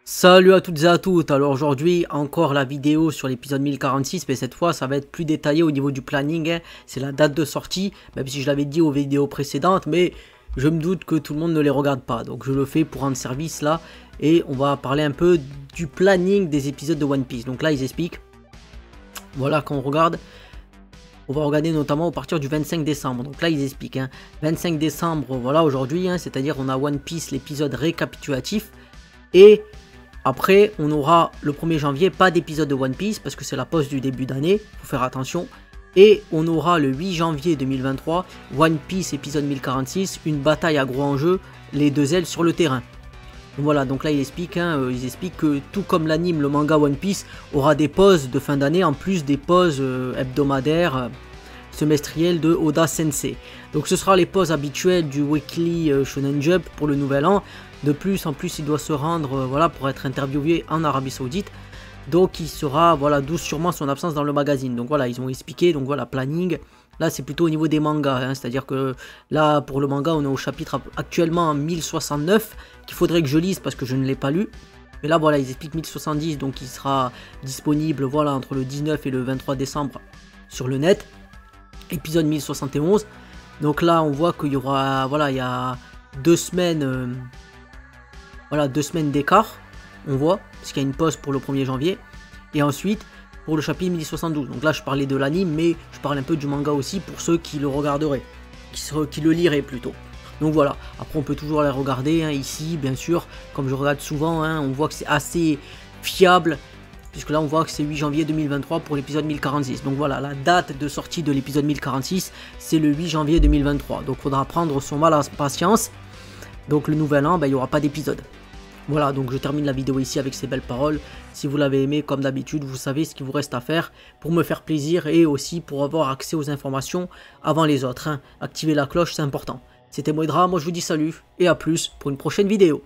Salut à toutes et à toutes. Alors aujourd'hui encore la vidéo sur l'épisode 1046, mais cette fois ça va être plus détaillé au niveau du planning, hein. C'est la date de sortie, même si je l'avais dit aux vidéos précédentes, mais je me doute que tout le monde ne les regarde pas, donc je le fais pour rendre service là. Et on va parler un peu du planning des épisodes de One Piece. Donc là ils expliquent, voilà, quand on regarde, on va regarder notamment à partir du 25 décembre. Donc là ils expliquent, hein, 25 décembre, voilà aujourd'hui, hein, c'est-à-dire on a One Piece l'épisode récapitulatif. Et après, on aura le 1er janvier, pas d'épisode de One Piece, parce que c'est la pause du début d'année, faut faire attention. Et on aura le 8 janvier 2023, One Piece épisode 1046, une bataille à gros enjeu, les deux ailes sur le terrain. Donc voilà, donc là ils expliquent, ils expliquent que tout comme l'anime, le manga One Piece aura des pauses de fin d'année, en plus des pauses hebdomadaires, semestrielles de Oda Sensei. Donc ce sera les pauses habituelles du Weekly Shonen Jump pour le nouvel an. De plus, en plus, il doit se rendre voilà, pour être interviewé en Arabie Saoudite. Donc il sera, voilà, d'où sûrement son absence dans le magazine. Donc voilà, ils ont expliqué, donc voilà, planning. Là, c'est plutôt au niveau des mangas, hein, c'est-à-dire que là, pour le manga, on est au chapitre actuellement 1069, qu'il faudrait que je lise parce que je ne l'ai pas lu. Mais là, voilà, ils expliquent 1070, donc il sera disponible, voilà, entre le 19 et le 23 décembre sur le net. Épisode 1071. Donc là, on voit qu'il y aura, voilà, il y a 2 semaines... Voilà, 2 semaines d'écart, on voit, parce qu'il y a une pause pour le 1er janvier. Et ensuite, pour le chapitre 1072. Donc là, je parlais de l'anime, mais je parle un peu du manga aussi pour ceux qui le regarderaient, qui le liraient plutôt. Donc voilà, après on peut toujours les regarder, hein, ici, bien sûr, comme je regarde souvent, hein, on voit que c'est assez fiable, puisque là on voit que c'est 8 janvier 2023 pour l'épisode 1046. Donc voilà, la date de sortie de l'épisode 1046, c'est le 8 janvier 2023. Donc il faudra prendre son mal à patience. Donc le nouvel an, il n'y aura pas d'épisode. Voilà, donc je termine la vidéo ici avec ces belles paroles. Si vous l'avez aimé, comme d'habitude, vous savez ce qu'il vous reste à faire pour me faire plaisir et aussi pour avoir accès aux informations avant les autres, hein. Activez la cloche, c'est important. C'était Moedra, moi je vous dis salut et à plus pour une prochaine vidéo.